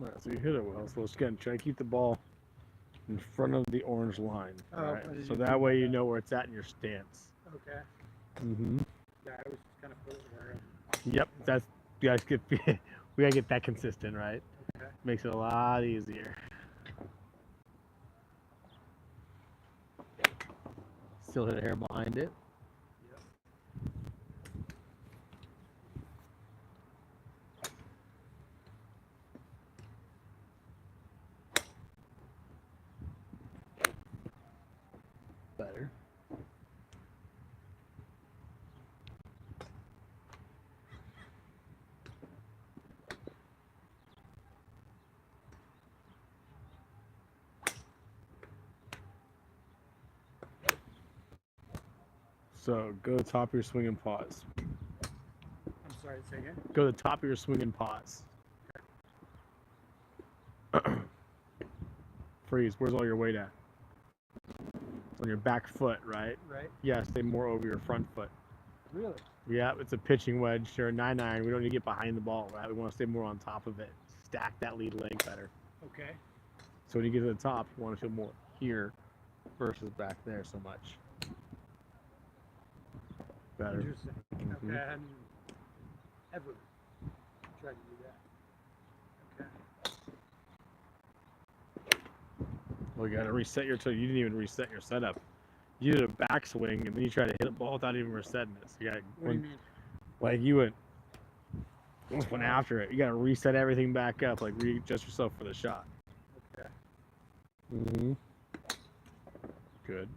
Right, so you hit it well. So let's again try to keep the ball in front of the orange line. Oh, Right. as So you that do way that. you know where it's at in your stance. Okay. Mm-hmm. Yeah, I was just kind of put it where. Yep. That's you guys get. We gotta get that consistent, right? Okay. Makes it a lot easier. Still hit a hair behind it. Yep. Better. So go to the top of your swing and pause. I'm sorry, say again. Go to the top of your swing and pause. Freeze. Where's all your weight at? It's on your back foot, right? Right. Yeah, stay more over your front foot. Really? Yeah, it's a pitching wedge or a 9-iron. We don't need to get behind the ball, right? We want to stay more on top of it. Stack that lead leg better. Okay. So when you get to the top, you want to feel more here versus back there so much. Better. Interesting. Mhm. Okay. I hadn't ever tried to do that. Okay. Well, you got to reset your toe. You didn't even reset your setup. You did a backswing and then you try to hit a ball without even resetting it. So you got What do you mean? like you went after it. You got to reset everything back up, like readjust yourself for the shot. Okay. Mm-hmm. Good.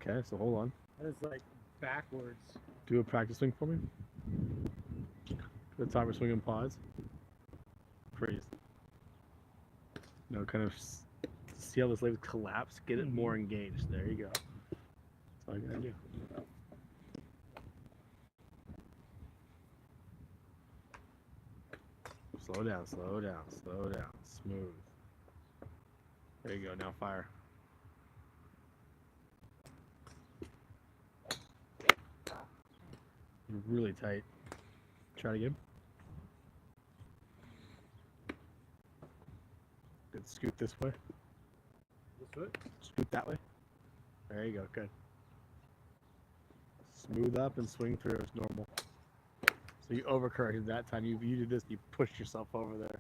Okay, so hold on. That is like backwards. Do a practice swing for me. Go to the top of swing and pause. Freeze. No, kind of see how this leg collapse. Get it more engaged. There you go. That's all you gotta do. Slow down, slow down, slow down. Smooth. There you go. Now fire. You're really tight. Try it again. Good. Scoot this way. This foot? Scoot that way. There you go. Good. Smooth up and swing through as normal. So you overcorrected that time. You did this. You pushed yourself over there,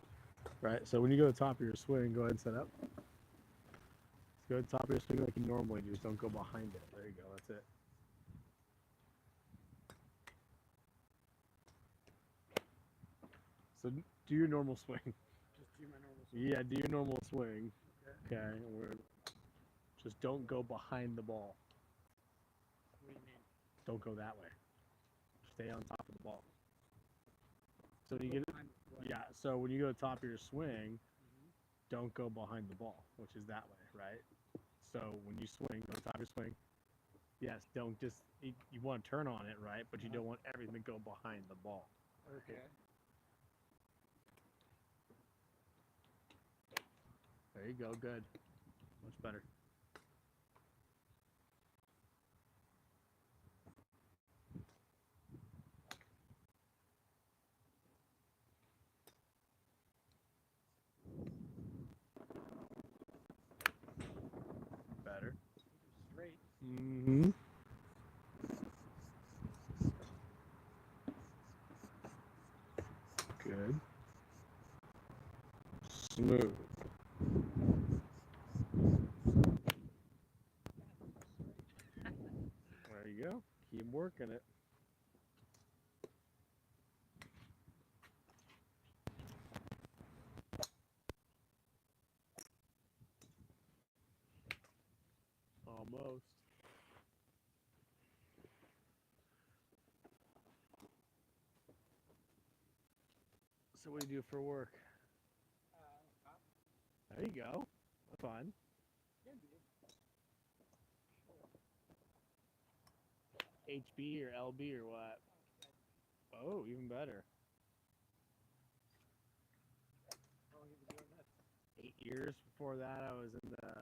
right? So when you go to the top of your swing, go ahead and set up. Just go to the top of your swing like you normally do. Just don't go behind it. There you go. That's it. So do your normal swing. Just do my normal swing. Yeah, do your normal swing. Okay. Okay. Just don't go behind the ball. What do you mean? Don't go that way. Stay on top of the ball. So when you get Behind what? yeah. So when you go to the top of your swing, don't go behind the ball, which is that way, right? So when you swing, go to the top of your swing. Yes, don't just you want to turn on it, right? But you don't want everything to go behind the ball. Okay. There you go. Good. Much better. Better. Straight. Mm-hmm. Good. Smooth. There you go. Keep working it. Almost. So what do you do for work? There you go. Fun. HB or LB or what? Oh, even better. How long have you been doing that? 8 years. Before that, I was in the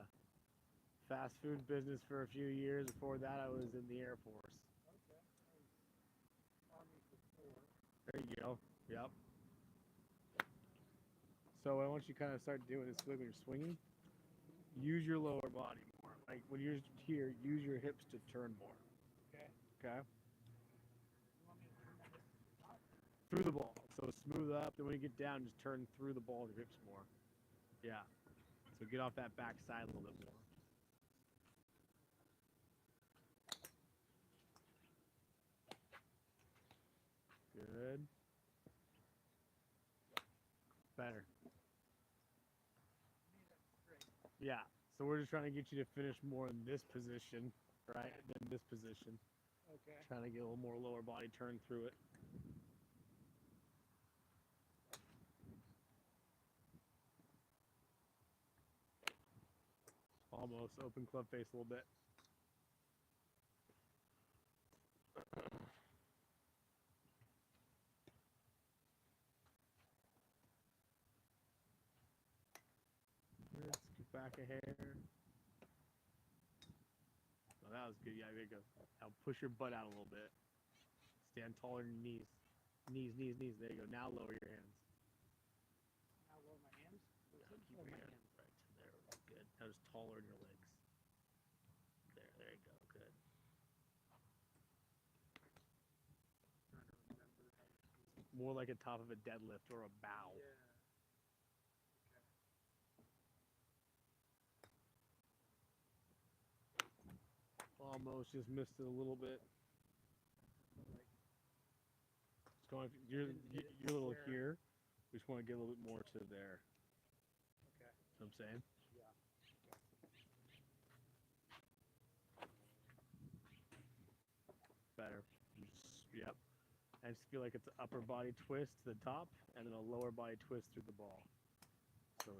fast food business for a few years. Before that, I was in the Air Force. Okay. I was Army before. There you go. Yep. So what I want you to kind of start doing is when you're swinging, use your lower body more. Like when you're here, use your hips to turn more. Okay. Okay. Through the ball. So smooth up. Then when you get down, just turn through the ball with your hips more. Yeah. So get off that back side a little bit more. Good. Better. Yeah. So we're just trying to get you to finish more in this position, right, than this position. Okay. Trying to get a little more lower body turn through it. Almost. Open club face a little bit. Let's get back a hair. Oh, that was good. Yeah, there you go. Now push your butt out a little bit. Stand taller than your knees. Knees, knees, knees. There you go. Now lower your hands. Now lower my hands. Yeah, keep your hands right there. Good. Now just taller in your legs. There you go. Good. More like a top of a deadlift or a bow. Yeah. Almost just missed it a little bit. Just going. You're a little here. We just want to get a little bit more to there. Okay. You know what I'm saying? Yeah. Better. Yep. I just feel like it's an upper body twist to the top and then a lower body twist through the ball. So,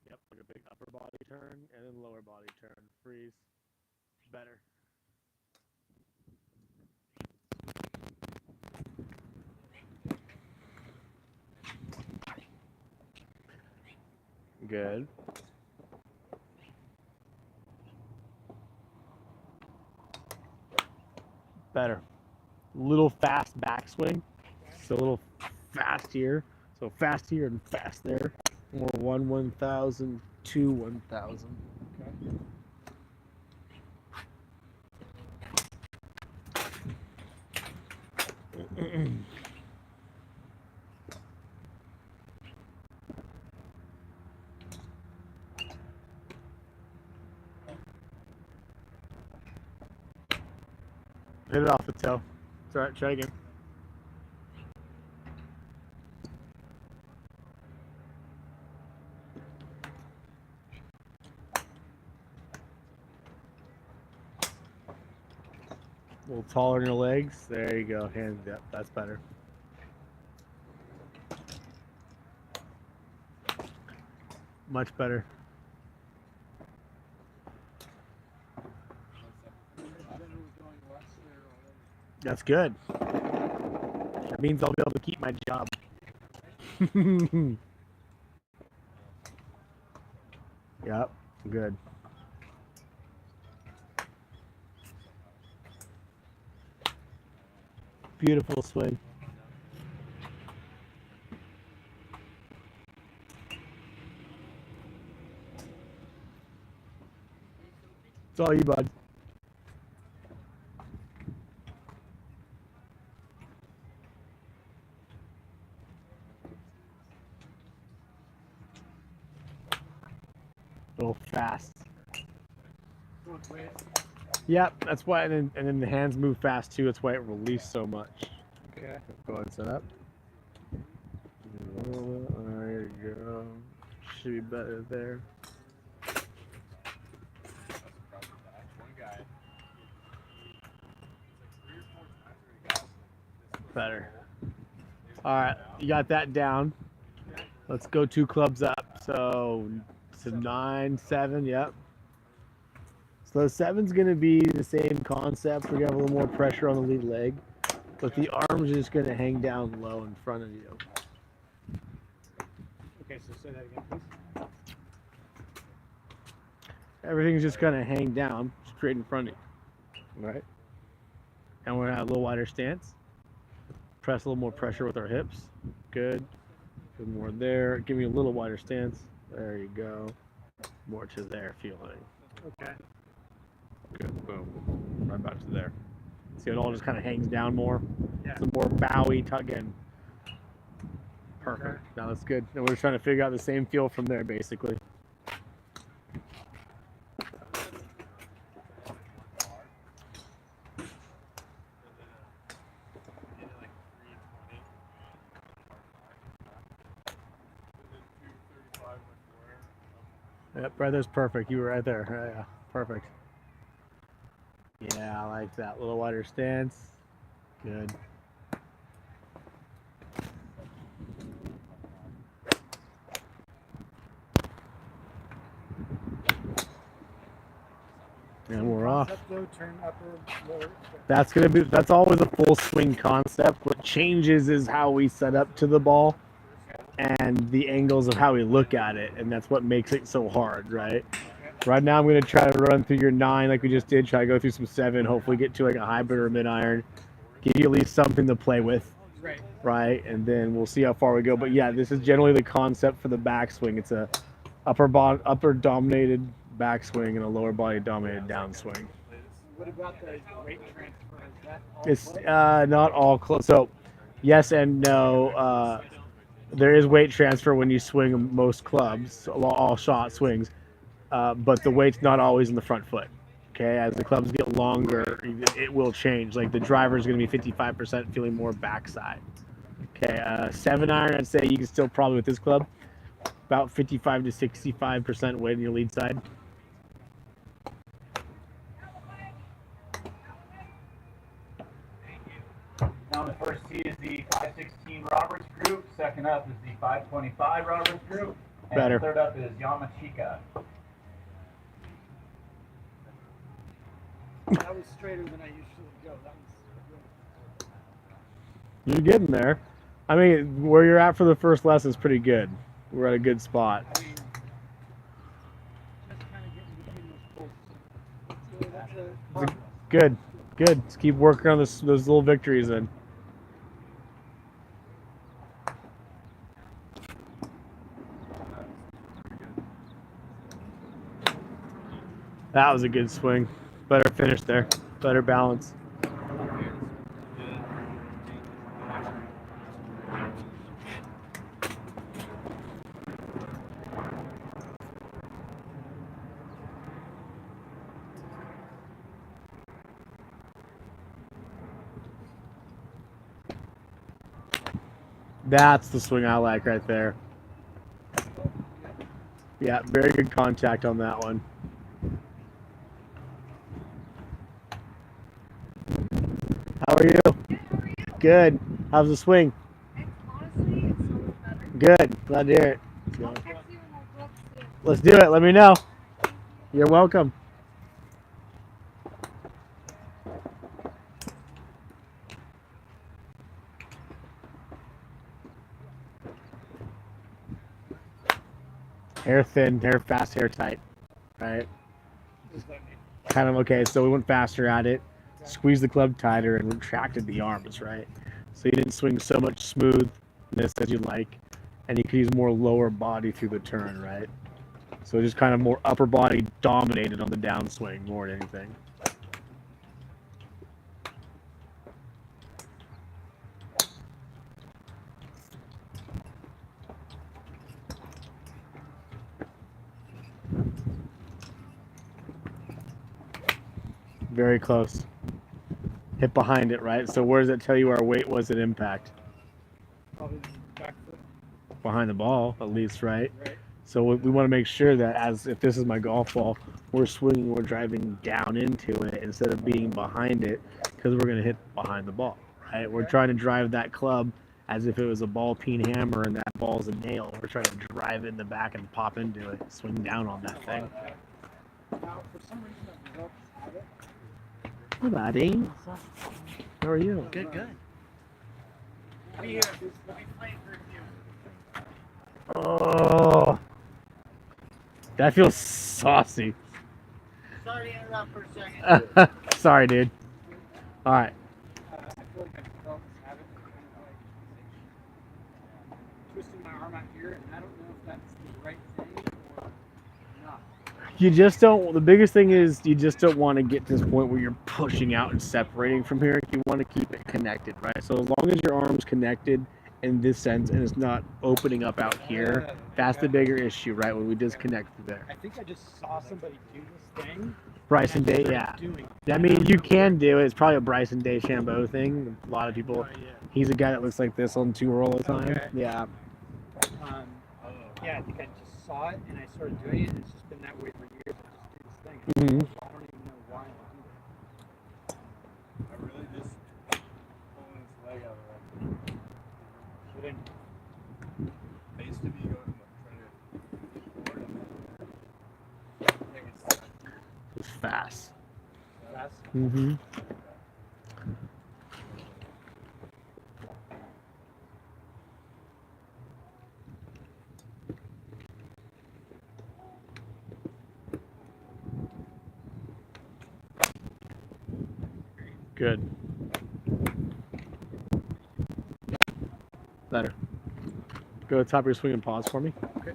yep, like a big upper body turn and then lower body turn. Freeze. Better. Good. Better. Little fast backswing. So a little fast here. So fast here and fast there. More 1,000, 2, 1,000. Okay. Hit it off the toe. It's alright, try again. A little taller in your legs. There you go. Hands up. That's better. Much better. That's good. That means I'll be able to keep my job. Yep, good. Beautiful swing. It's all you, bud. A little fast. Yep, that's why, and then the hands move fast too. That's why it released so much. Okay. Go ahead and set up. There you go. Should be better there. Better. All right, you got that down. Let's go 2 clubs up. So 9, 7, yep. So 7's going to be the same concept. We're going to have a little more pressure on the lead leg, but the arms are just going to hang down low in front of you. Okay, so say that again, please. Everything's just going to hang down straight in front of you. All right? And we're going to have a little wider stance. Press a little more pressure with our hips. Good. Good, more there. Give me a little wider stance. There you go. More to there feeling. Okay. Good, boom. Right back to there. See, it all just kind of hangs down more. Yeah. It's a more bowy tug in. Perfect. Okay. Now that's good. And we're just trying to figure out the same feel from there, basically. Yep, right there's perfect. You were right there. Yeah, perfect. Yeah, I like that. Little wider stance. Good. And we're off. Though, turn upper, lower. That's always a full swing concept. What changes is how we set up to the ball and the angles of how we look at it, and that's what makes it so hard, right? Right now I'm gonna try to run through your 9 like we just did, try to go through some 7, hopefully get to like a hybrid or a mid-iron, give you at least something to play with. Right, and then we'll see how far we go. But yeah, this is generally the concept for the backswing. It's a upper dominated backswing and a lower body dominated downswing. What about the weight transfer? Is that all It's not all close. So yes and no. There is weight transfer when you swing most clubs, all shot swings, but the weight's not always in the front foot. Okay, as the clubs get longer, it will change. Like the driver is going to be 55% feeling more backside. Okay, 7-iron, I'd say you can still probably with this club about 55 to 65% weight in your lead side. Now the first tee is the 516 Roberts group. Second up is the 525 Roberts group. And Better. Third up is Yamachika. That was straighter than I usually go. That was good. You're getting there. I mean, where you're at for the first lesson is pretty good. We're at a good spot. I mean, just kind of getting between those poles. So that's Good, good. Let's keep working on those little victories then. That was a good swing. Better finish there. Better balance. That's the swing I like right there. Yeah, very good contact on that one. How are you? Good, how are you? Good. How's the swing? Honestly, it's so much better. Good. Glad to hear it. I'll text you and we'll go up soon. Let's do it. Let me know. You're welcome. Hair thin, hair fast, hair tight. Right? Kind of okay. So we went faster at it, squeezed the club tighter, and retracted the arms, right? So you didn't swing so much smoothness as you like, and you could use more lower body through the turn, right? So just kind of more upper body dominated on the downswing more than anything. Very close. Hit behind it, right? So where does that tell you our weight was at impact? probably back foot. Behind the ball, at least, right? Right. So we want to make sure that as if this is my golf ball, we're swinging, we're driving down into it instead of being behind it, because we're going to hit behind the ball, right? We're trying to drive that club as if it was a ball peen hammer and that ball's a nail. We're trying to drive it in the back and pop into it, swing down on that thing. Now, for some reason, I developed this habit. Hey, buddy. How are you? Good, good. Be here. Let me play for you. Oh, that feels saucy. Sorry to interrupt for a second. Sorry, dude. All right. I feel like I developed this habit of kind of like twisting my arm out here, and I don't know if that's the right thing or not. You just don't. The biggest thing is you just don't want to get to this point where you're pushing out and separating from here. You want to keep it connected, right? So as long as your arm's connected in this sense and it's not opening up out here, that's the bigger issue, right? When we disconnect through there. I think I just saw somebody do this thing. Bryson and I Day, started yeah. doing it. I mean, you can do it. It's probably a Bryson DeChambeau thing. A lot of people. He's a guy that looks like this on tour all the time. Okay. Yeah. Yeah, I think I just saw it and I started doing it. And it's just been that way for years. I just do this thing. Mhm. I don't even know why I do it. I really just pulling his leg out of the way. Shouldn't. I used to be going trying to board him. I think it's It's fast. Fast. Mm-hmm. Good. Better. Go to the top of your swing and pause for me. Okay.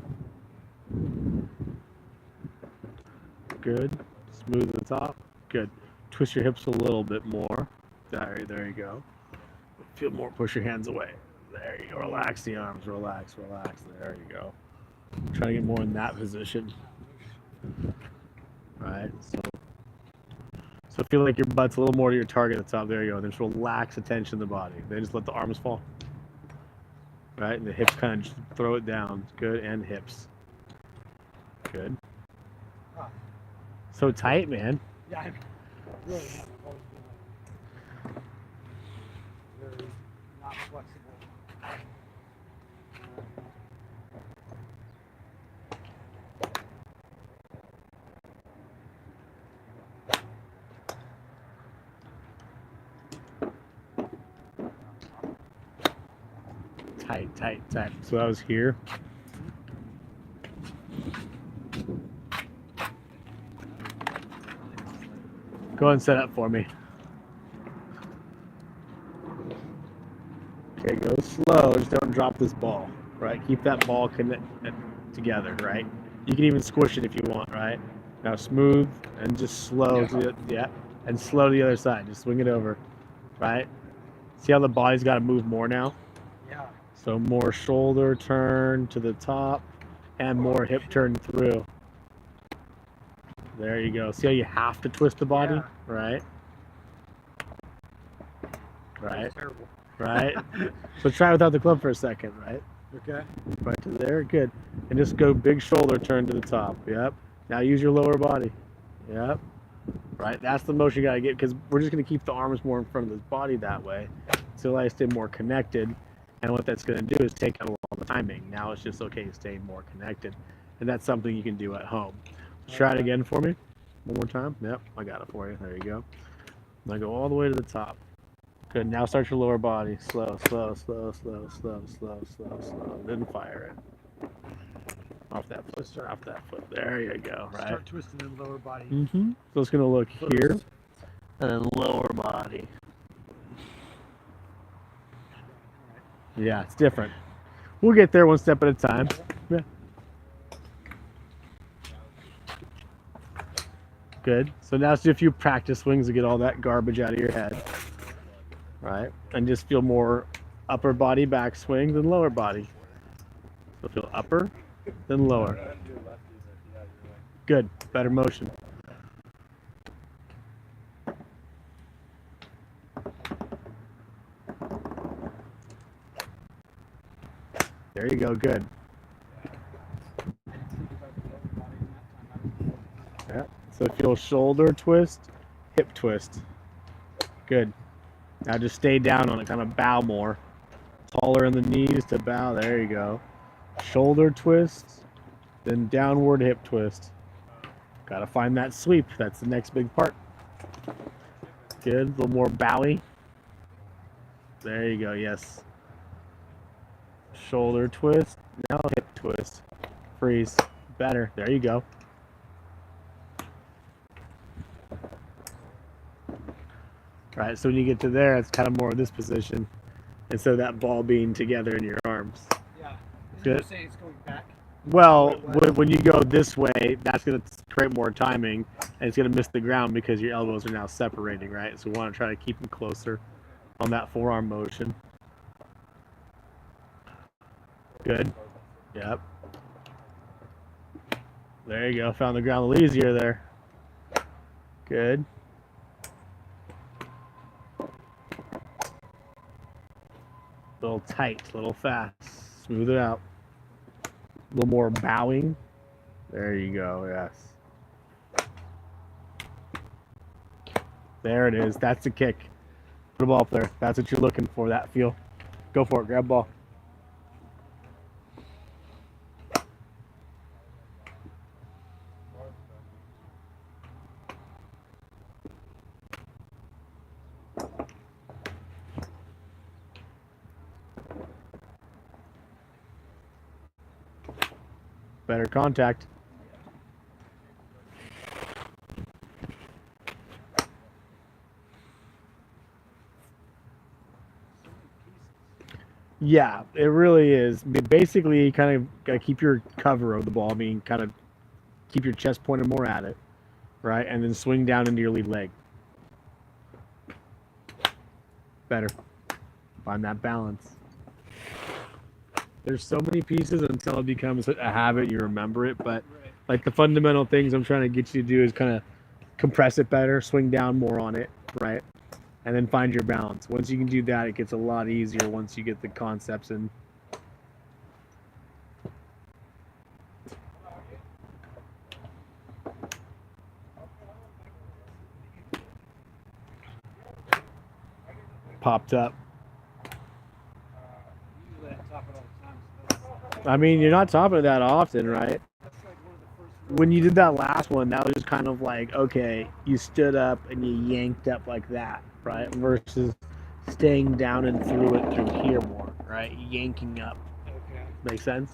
Good. Smooth at the top. Good. Twist your hips a little bit more. There you go. Feel more. Push your hands away. There you go. Relax the arms. Relax. There you go. Try to get more in that position. Right. So feel like your butt's a little more to your target at the top. There you go. And then just relax the tension in the body. Then just let the arms fall. Right? And the hips kind of just throw it down. Good. And hips. Good. So tight, man. Yeah, I'm really have always been like very not flexible. Tight. So that was here. Go ahead and set up for me. Okay, go slow. Just don't drop this ball, right? Keep that ball connected together, right? You can even squish it if you want, right? Now smooth and just slow to the, and slow to the other side. Just swing it over, right? See how the body's got to move more now? Yeah. So more shoulder turn to the top and more hip turn through. There you go. See how you have to twist the body? Yeah. Right? Right? Terrible. Right? So try without the club for a second, right? Okay. Right to there. Good. And just go big shoulder turn to the top. Yep. Now use your lower body. Yep. Right? That's the motion you got to get because we're just going to keep the arms more in front of the body that way so I stay more connected. And what that's going to do is take out all the timing. Now it's just okay staying more connected. And that's something you can do at home. Try it again for me. One more time. Yep, I got it for you. There you go. Now go all the way to the top. Good. Now start your lower body. Slow. Then fire it. Off that foot. There you go. Right. Start twisting in the lower body. Mm-hmm. So it's going to look here. And then lower body. Yeah, it's different. We'll get there one step at a time. Yeah. Good. So now let's do a few practice swings to get all that garbage out of your head. Right? And just feel more upper body backswing than lower body. So feel upper, then lower. Good. Better motion. There you go. Good. Yeah. So feel shoulder twist, hip twist. Good. Now just stay down on it, kind of bow more. Taller in the knees to bow. There you go. Shoulder twist, then downward hip twist. Got to find that sweep. That's the next big part. Good. A little more bowy. There you go. Yes. Shoulder twist. Now hip twist. Freeze. Better. There you go. Right, so when you get to there, it's kind of more of this position instead of that ball being together in your arms. Yeah. You're Good. saying it's going back? Well, What it was. when you go this way, that's going to create more timing, and it's going to miss the ground because your elbows are now separating, right? So we want to try to keep them closer on that forearm motion. Good. Yep. There you go. Found the ground a little easier there. Good. Little tight, little fast. Smooth it out. A little more bowing. There you go. Yes. There it is. That's the kick. Put the ball up there. That's what you're looking for, that feel. Go for it. Grab ball. Better contact. Yeah, it really is. Basically, you kind of gotta keep your cover of the ball. I mean, kind of keep your chest pointed more at it, right? And then swing down into your lead leg. Better. Find that balance. There's so many pieces until it becomes a habit, you remember it. But like the fundamental things I'm trying to get you to do is kind of compress it better, swing down more on it, right? And then find your balance. Once you can do that, it gets a lot easier once you get the concepts in. Popped up. Usually I top it all the time. So I mean, you're not topping it that often, right? that's like one of the first When you did that last one, that was just kind of like, okay, you stood up and you yanked up like that, right? Versus staying down and through it through here more, right? Yanking up. Okay. Make sense?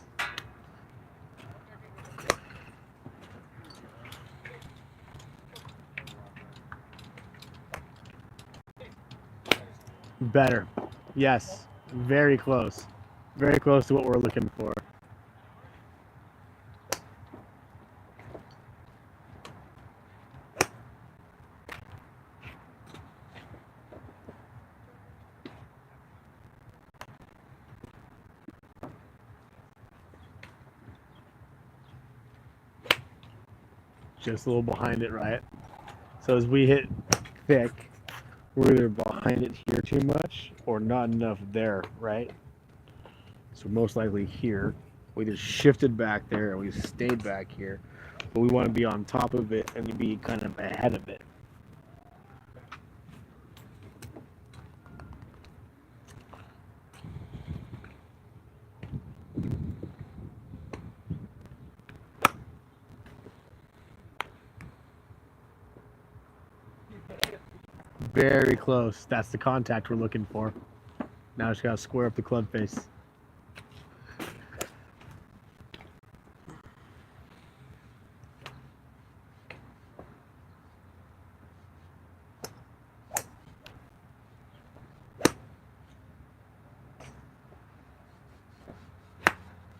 Better. Yes. Very close. Very close to what we're looking for. Just a little behind it, right? So as we hit thick, we're either behind it here too much or not enough there, right? So most likely here. We just shifted back there or we stayed back here. But we want to be on top of it and be kind of ahead of it. Very close. That's the contact we're looking for. Now just gotta square up the club face.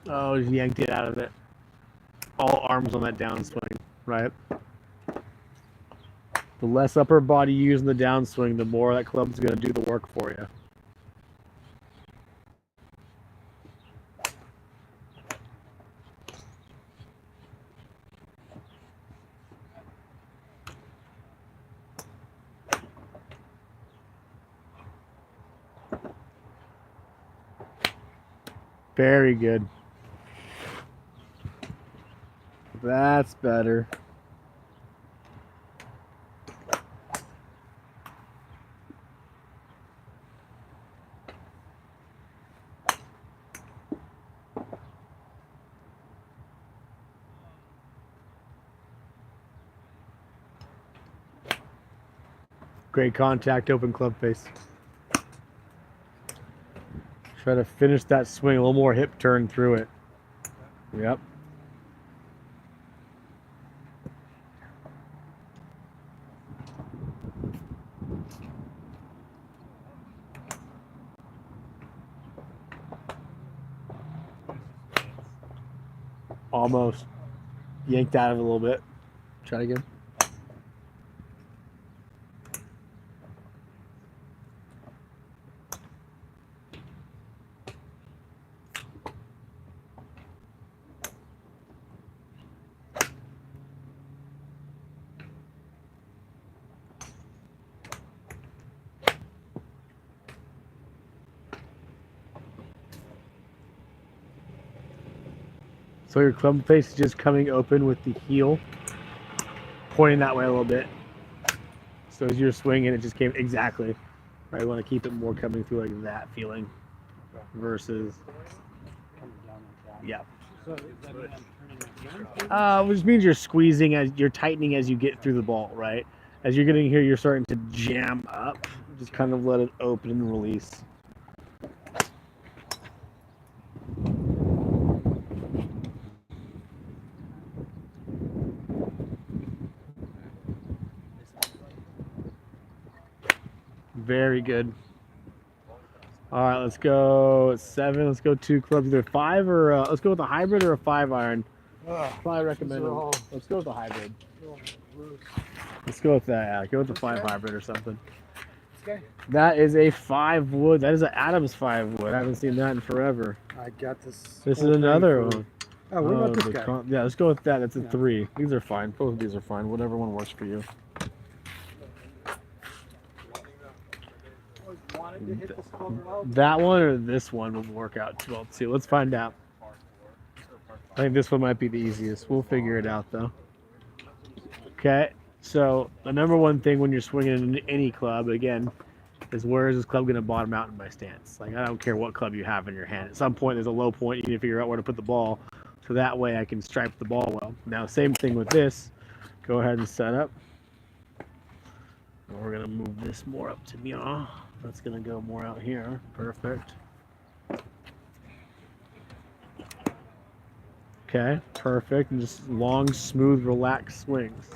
Oh, just yanked it out of it. All arms on that downswing, right? The less upper body you use in the downswing, the more that club's gonna do the work for you. Very good. That's better. Great contact, open club face. Try to finish that swing, a little more hip turn through it. Yep. Almost. Yanked out of it a little bit. Try it again. So your club face is just coming open with the heel pointing that way a little bit. So as you're swinging, it just came exactly. Right, you want to keep it more coming through like that feeling versus, Coming down like that. yeah. So does that mean I'm turning again? Which means you're squeezing as you're tightening as you get through the ball, right? As you're getting here, you're starting to jam up. Just kind of let it open and release. Very good. All right, let's go 7. Let's go 2 clubs, either 5 or let's go with a hybrid or a 5 iron. Probably recommend. all- Let's go with the hybrid. Loose. Let's go with that. Yeah, go with the 5 hybrid or something. Okay. That is a 5 wood. That is an Adams 5 wood. I haven't seen that in forever. I got this. This is whole thing another for- one. Oh, what about Oh, this the guy? yeah, let's go with that. That's a Yeah. 3. These are fine. Both of these are fine. Whatever one works for you. Always wanted to hit this club well. That one or this one would work out too well too. Let's find out. I think this one might be the easiest. We'll figure it out though. Okay, so the number one thing when you're swinging in any club, again, is where is this club going to bottom out in my stance? Like, I don't care what club you have in your hand. At some point, there's a low point. You need to figure out where to put the ball, so that way I can stripe the ball well. Now, same thing with this. Go ahead and set up. And we're going to move this more up to me. That's going to go more out here. Perfect. Okay, perfect. And just long, smooth, relaxed swings.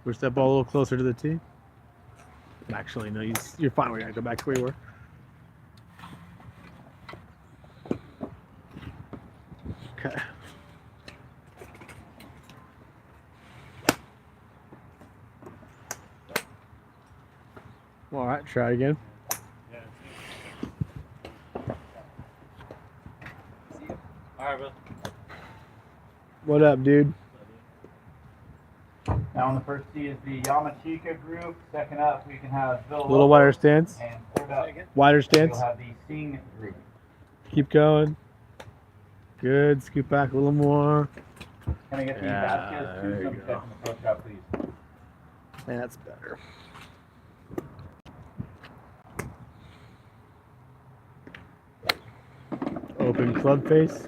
Push that ball a little closer to the tee. Actually, no, you're fine. We're going to go back to where you were. Okay. All right, try it again. All right, bro. What up, dude? Now on the first tee is the Yamachika group. Second up, we can have Bill A little wider stance. And third up, Wider stance. we'll have the Singh group. Keep going. Good. Scoop back a little more. Can I get the Yeah, baskets there to you some go. second approach shot, please? That's better. Open club face.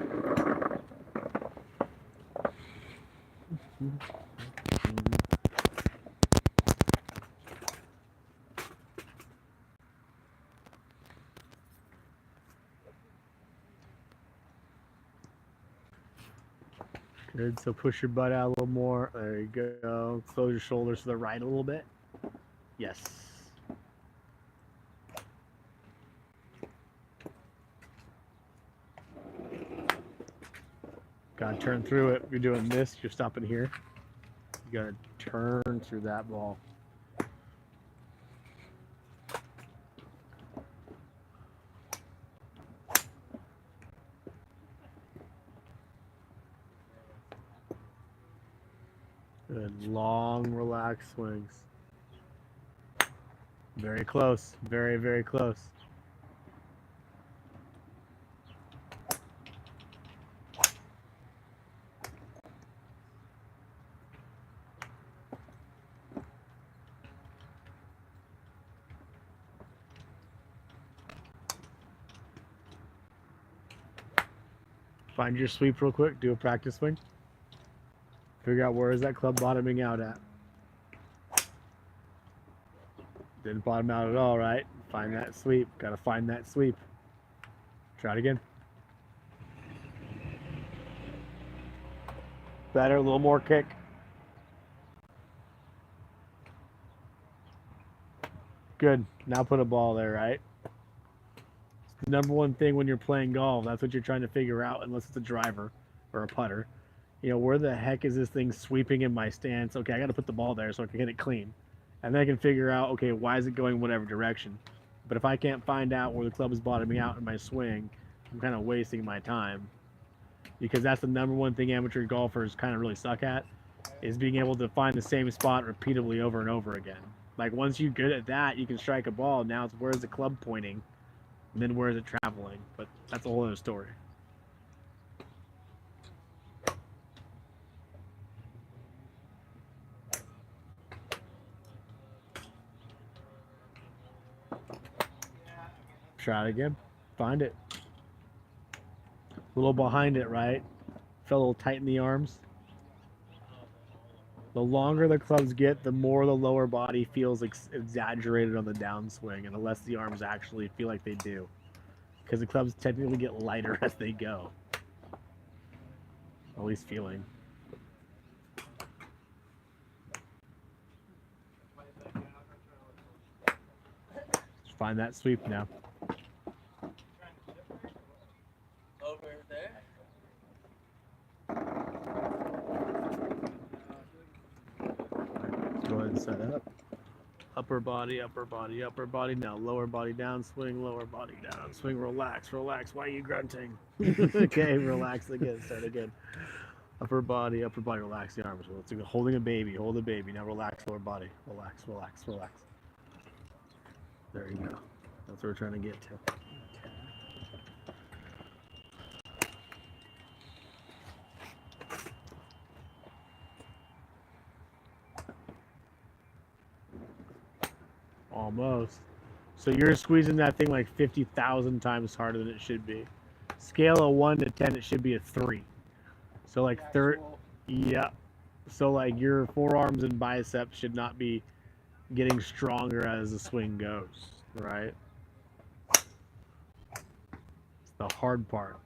Good. So push your butt out a little more. There you go. Close your shoulders to the right a little bit. Yes. Gotta turn through it. You're doing this. You're stopping here. You gotta turn through that ball. Good. Long, relaxed swings. Very close. Very, very close. Find your sweep real quick. Do a practice swing. Figure out where is that club bottoming out at. Didn't bottom out at all, right? Find that sweep. Gotta find that sweep. Try it again. Better, a little more kick. Good. Now put a ball there, right? It's the number one thing when you're playing golf. That's what you're trying to figure out, unless it's a driver or a putter. You know, where the heck is this thing sweeping in my stance? Okay, I got to put the ball there so I can hit it clean. And then I can figure out, okay, why is it going whatever direction? But if I can't find out where the club is bottoming out in my swing, I'm kind of wasting my time. Because that's the number one thing amateur golfers kind of really suck at, is being able to find the same spot repeatedly over and over again. Like, once you're good at that, you can strike a ball. Now it's where's the club pointing, and then where is it traveling? But that's a whole other story. Try it again. Find it. A little behind it, right? Feel a little tight in the arms. The longer the clubs get, the more the lower body feels exaggerated on the downswing, and the less the arms actually feel like they do. Because the clubs technically get lighter as they go. At least feeling. Just find that sweep now. Over there. Go ahead and set up. Upper body, upper body, upper body. Now lower body down, swing, lower body down, swing, relax, relax. Why are you grunting? Okay, relax again, start again. Upper body, relax the arms. It's like holding a baby, hold a baby. Now relax lower body, relax, relax, relax. There you go. That's what we're trying to get to. Almost. So you're squeezing that thing like 50,000 times harder than it should be. Scale of 1 to 10, it should be a 3. So like third, yeah. So like your forearms and biceps should not be getting stronger as the swing goes, right? It's the hard part.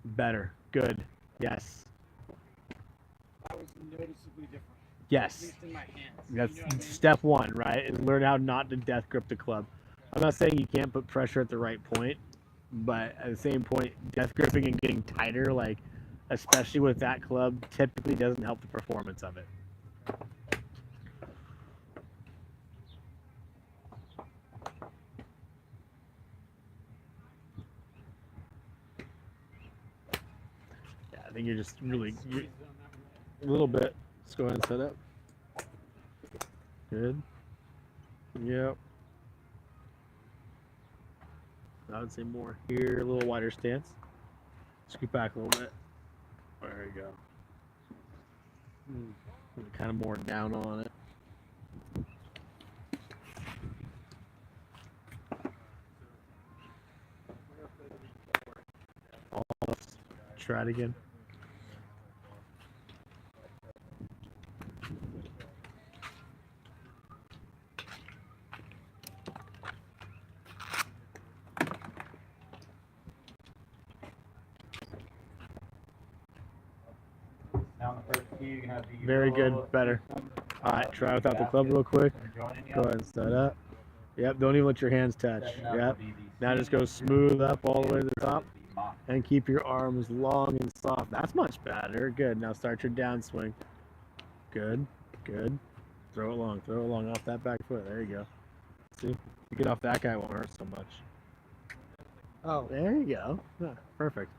Better. Good. Yes. That was noticeably different. At Yes. least in my hands. That's You know what I mean? step one, right? Is learn how not to death grip the club. I'm not saying you can't put pressure at the right point, but at the same point, death gripping and getting tighter, like especially with that club, typically doesn't help the performance of it. Yeah, I think you're just really a little bit. Let's go ahead and set up. Good. Yep. I would say more here, a little wider stance. Scoot back a little bit. There you go. Kind of more down on it. Almost. Try it again. Now on the first tee, you can have the Very good, yellow better. number. All right, try without the club real quick. Joining you. Go ahead and set up. Yep, don't even let your hands touch. Second up Yep. will be the Now just go senior smooth up all the way to the group, top. the mock. And keep your arms long and soft. That's much better. Good. Now start your downswing. Good. Good. Throw it long off that back foot. There you go. See? You get off that guy, it won't hurt so much. Oh, There you go. Yeah, perfect.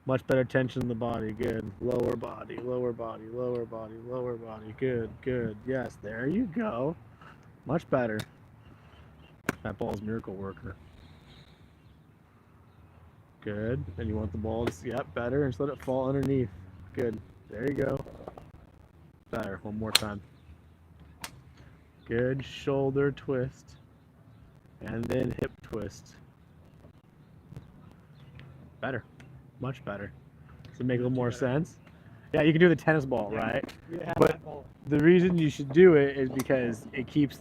Much better tension in the body. Good. Lower body, lower body, lower body, lower body. Good, good. Yes, there you go. Much better. That ball's miracle worker. Good. And you want the ball to, yep, better. And just let it fall underneath. Good. There you go. Better. One more time. Good. Shoulder twist. And then hip twist. Better. Much better. Does it make a little more sense? Yeah, you can do the tennis ball, right? you have But that ball. the reason you should do it is because it keeps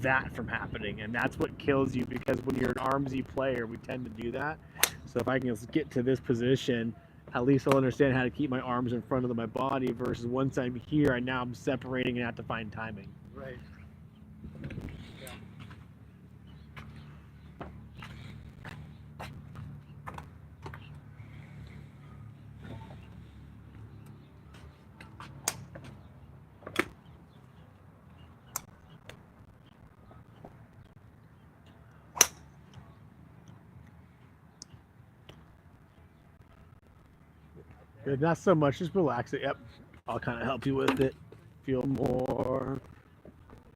that from happening. And that's what kills you, because when you're an armsy player, we tend to do that. So if I can just get to this position, at least I'll understand how to keep my arms in front of my body, versus once I'm here, I'm separating and have to find timing. Right. Good. Not so much, just relax it. Yep. I'll kind of help you with it. Feel more.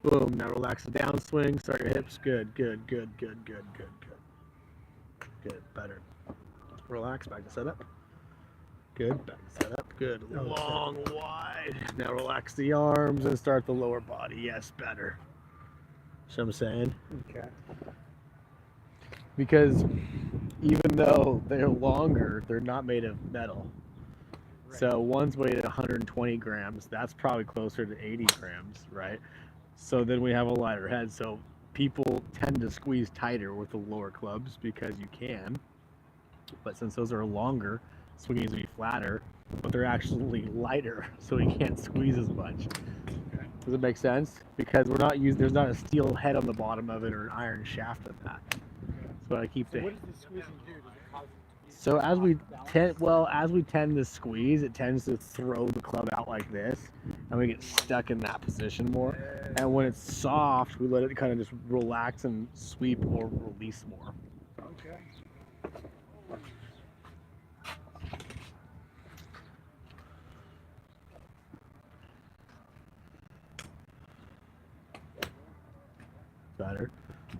Boom. Now relax the downswing. Start your hips. Good, good, good, good, good, good, good. Good. Better. Relax. Back to setup. Good. Back to setup. Good. Long, wide. Now relax the arms and start the lower body. Yes, better. So I'm saying. Okay. Because even though they're longer, they're not made of metal. Right. So one's weighed at 120 grams. That's probably closer to 80 grams, right? So then we have a lighter head. So people tend to squeeze tighter with the lower clubs because you can. But since those are longer, swing needs to be flatter, but they're actually lighter, so we can't squeeze as much. Okay. Does it make sense? Because we're not using, there's not a steel head on the bottom of it or an iron shaft of that. So I keep So the. what does the squeezing do? Does it cause it to be So as we balance? as we tend to squeeze, it tends to throw the club out like this, and we get stuck in that position more. And when it's soft, we let it kind of just relax and sweep or release more. Okay. Better.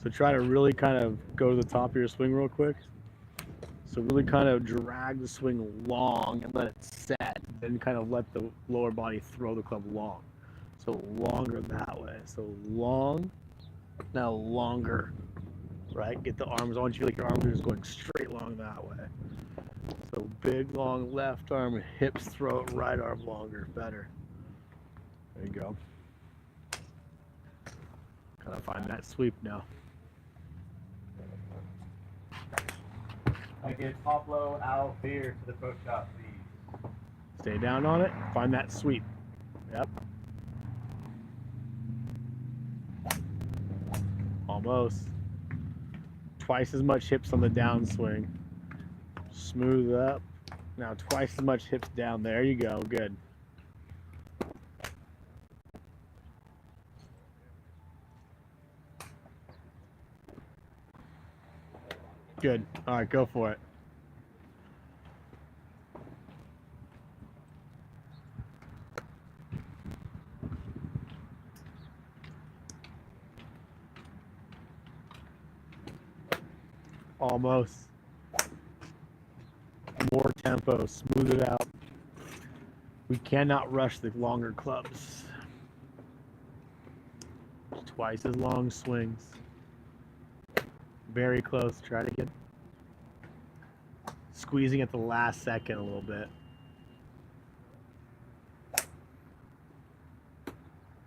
So try to really kind of go to the top of your swing real quick. So really kind of drag the swing long and let it set, then kind of let the lower body throw the club long. So longer that way. So long, now longer, right? Get the arms, I want you to feel like your arms are just going straight long that way. So big, long left arm, hips, throat, right arm longer, better. There you go. Kind of find that sweep now. I get top low out here to the approach shot, please. Stay down on it, find that sweep. Yep. Almost. Twice as much hips on the downswing. Smooth up. Now twice as much hips down. There you go. Good. Good. All right, go for it. Almost. More tempo. Smooth it out. We cannot rush the longer clubs. Twice as long swings. Very close. Try it again. Squeezing at the last second a little bit.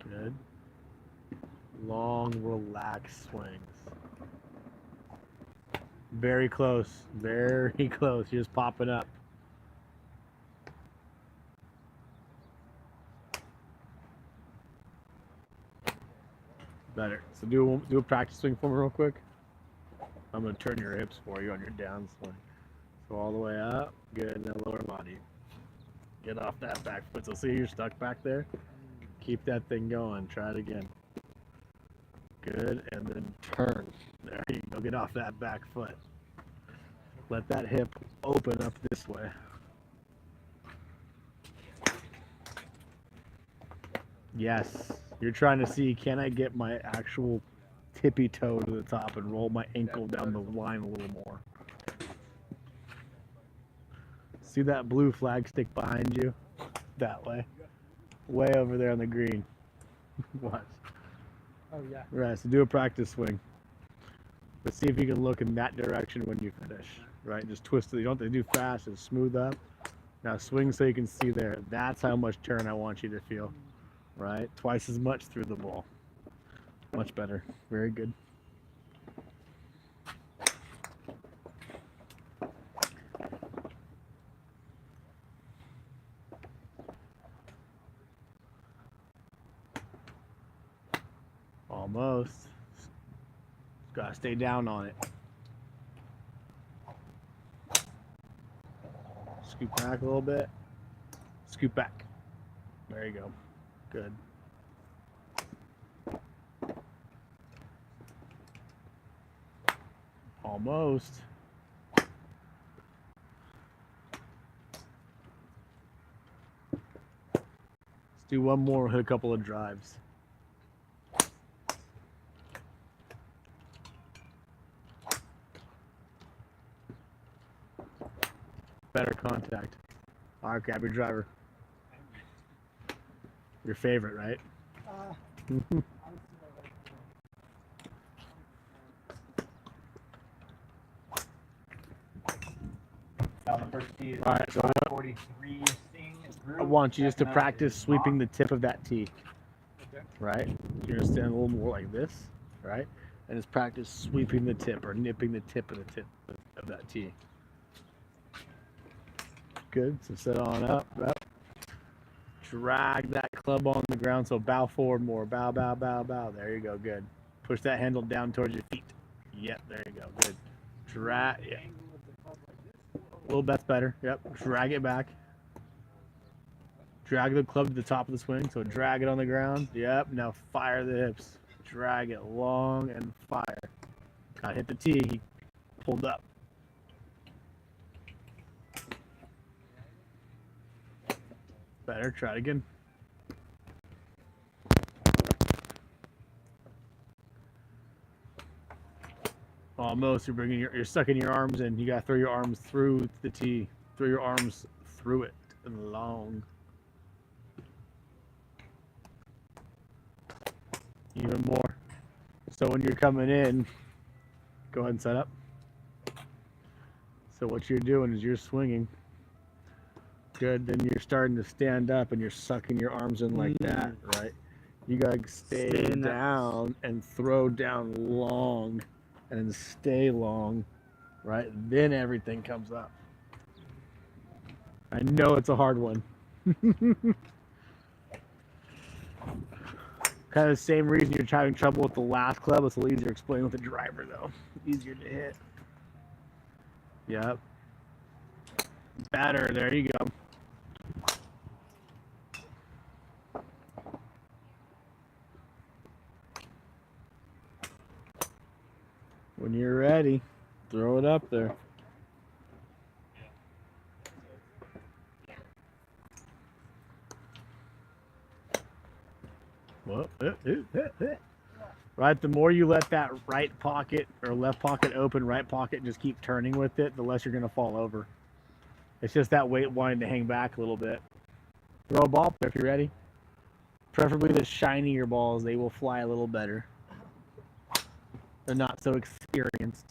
Good. Long, relaxed swings. Very close. Very close. You're just popping up. Better. So do a practice swing for me real quick. I'm going to turn your hips for you on your downswing. So all the way up. Good. Now lower body. Get off that back foot. So see you're stuck back there? Keep that thing going. Try it again. Good. And then turn. There you go. Get off that back foot. Let that hip open up this way. Yes. You're trying to see, can I get my actual tippy toe to the top and roll my ankle down the line a little more? See that blue flag stick behind you? That way. Way over there on the green. Watch. Oh yeah. Right, so do a practice swing. But see if you can look in that direction when you finish. Right, just twist it. You don't have to do fast, just smooth up. Now swing so you can see there. That's how much turn I want you to feel. Right, twice as much through the ball. Much better. Very good. Almost. Just gotta stay down on it. Scoop back a little bit. Scoop back. There you go. Good. Almost. Let's do one more, hit a couple of drives. Better contact. All right, grab your driver. Your favorite, right? Down the first tee is All right, so 43 Sting group. I want you just to Second up practice is sweeping the Mock. tip of that tee, Okay. right? You're gonna stand a little more like this, right? And just practice sweeping the tip or nipping the tip of that tee. Good. So sit on up. Drag that club on the ground. So bow forward more. Bow, bow, bow, bow. There you go. Good. Push that handle down towards your feet. Yep. There you go. Good. Drag. Yeah. A little bit's better. Yep. Drag it back. Drag the club to the top of the swing. So drag it on the ground. Yep. Now fire the hips. Drag it long and fire. Got hit the tee. He pulled up. Better. Try it again. Almost. You're sucking your arms in. You gotta throw your arms through the tee. Throw your arms through it and long. Even more. So when you're coming in, go ahead and set up. So what you're doing is you're swinging. Good. Then you're starting to stand up and you're sucking your arms in like that, right? You gotta stay down and throw down long and stay long, right? Then everything comes up. I know it's a hard one. Kind of the same reason you're having trouble with the last club. It's a little easier to explain with the driver, though. Easier to hit. Yep. Better. There you go. When you're ready, throw it up there. Well, right, the more you let that right pocket or left pocket open, right pocket just keep turning with it, the less you're going to fall over. It's just that weight wanting to hang back a little bit. Throw a ball up there if you're ready. Preferably the shinier balls, they will fly a little better. They're not so experienced.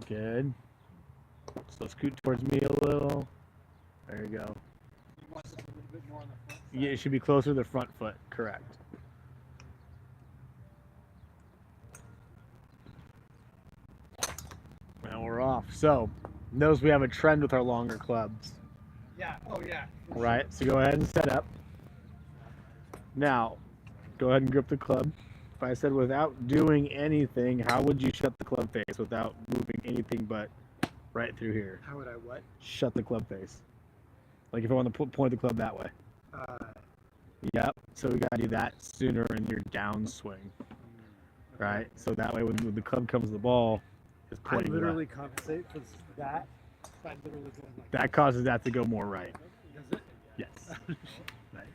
Good. So scoot towards me a little. There you go. You want this a little bit more on the front side? Yeah, it should be closer to the front foot. Correct. Now we're off. So, notice we have a trend with our longer clubs. Yeah. Oh, yeah. Right, so go ahead and set up. Now, go ahead and grip the club. If I said without doing anything, how would you shut the club face without moving anything but right through here? How would I what? Shut the club face. Like if I want to point the club that way. Yep, so we got to do that sooner in your downswing. Right, so that way when the club comes to the ball, it's I pointing literally left. compensate for that. I literally going like That causes that to go more right. Does it? Yes. Right.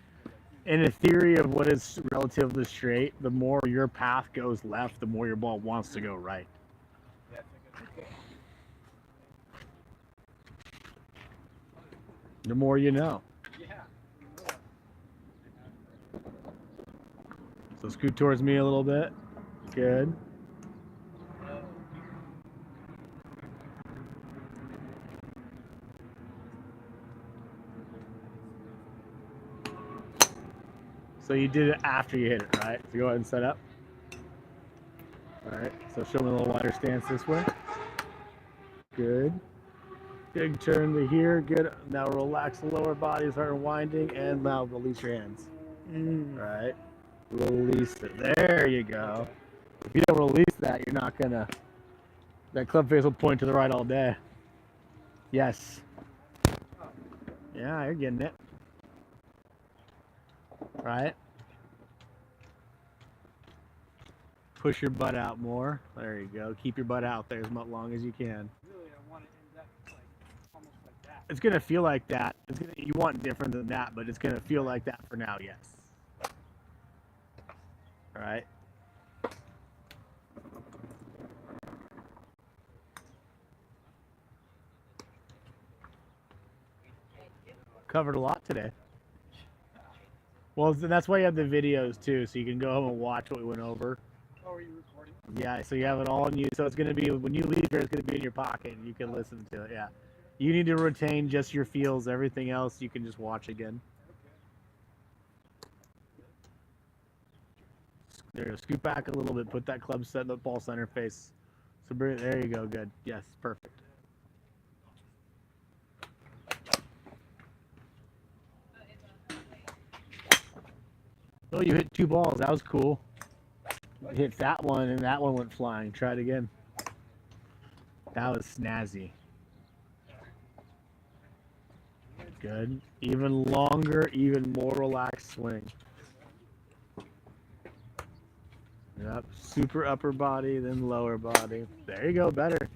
In a theory of what is relatively straight, the more your path goes left, the more your ball wants to go right. The more you know. Yeah. So scoot towards me a little bit. Good. So you did it after you hit it, right? So go ahead and set up. All right, so show me a little wider stance this way. Good. Big turn to here. Good. Now relax the lower body, start unwinding, and now release your hands. All right. Release it. There you go. If you don't release that, you're not gonna. That club face will point to the right all day. Yes. Yeah, you're getting it. Right. Push your butt out more. There you go. Keep your butt out there as long as you can. Really, I want it in that, like, almost like that. It's gonna feel like that. You want different than that, but it's gonna feel like that for now. Yes. All right. Covered a lot today. Well, that's why you have the videos too, so you can go home and watch what we went over. Oh, are you recording? Yeah, so you have it all in you. So it's gonna be when you leave here, it's gonna be in your pocket, and you can listen to it. Yeah. You need to retain just your feels. Everything else you can just watch again. There, scoot back a little bit. Put that club set, the ball center face. So there you go. Good. Yes, perfect. Oh, you hit 2 balls. That was cool. You hit that one, and that one went flying. Try it again. That was snazzy. Good. Even longer, even more relaxed swing. Yep. Super upper body, then lower body. There you go. Better.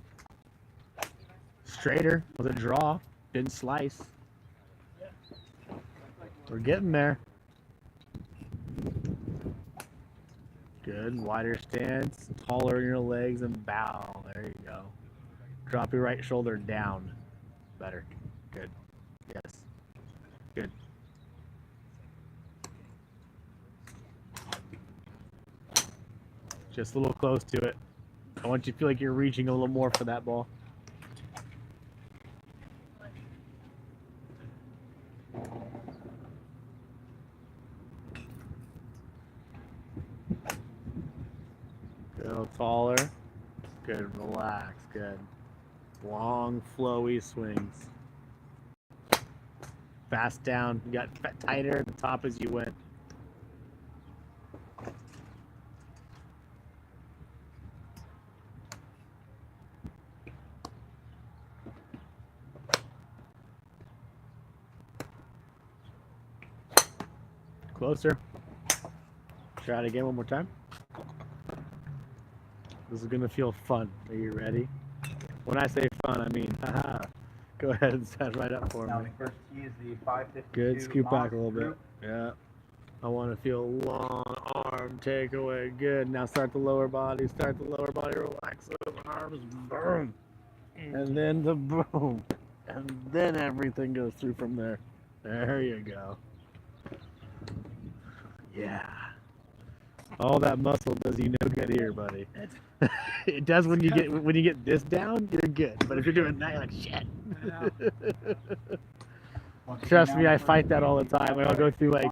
Straighter with a draw. Didn't slice. We're getting there. Good. Wider stance. Taller in your legs and bow. There you go. Drop your right shoulder down. Better. Good. Yes. Good. Just a little close to it. I want you to feel like you're reaching a little more for that ball. Good. A little taller. Good. Relax. Good. Long, flowy swings. Fast down. You got tighter at the top as you went. Closer. Try it again one more time. This is going to feel fun. Are you ready? When I say fun, I mean, haha. Go ahead and set right up for Now me. the first tee is the 552. Good. Scoot back a little bit. group. Yeah. I want to feel long arm takeaway. Good. Now start the lower body. Start the lower body. Relax those arms. Boom. And then the boom. And then everything goes through from there. There you go. Yeah. All that muscle does you no good here, buddy. It does when you get this down, you're good. But if you're doing that, you're like shit. Trust me, I fight that all the time. Like, I'll go through like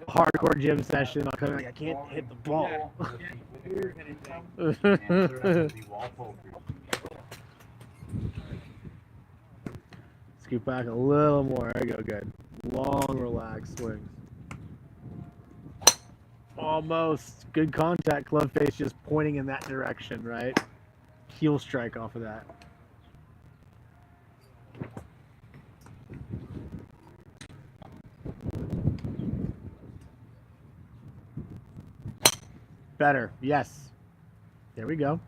a hardcore gym session. I'll come like I can't hit the ball. Scoot back a little more. There you go. Good. Long, relaxed swings. Almost. Good contact. Club face just pointing in that direction, right? Heel strike off of that. Better. Yes. There we go.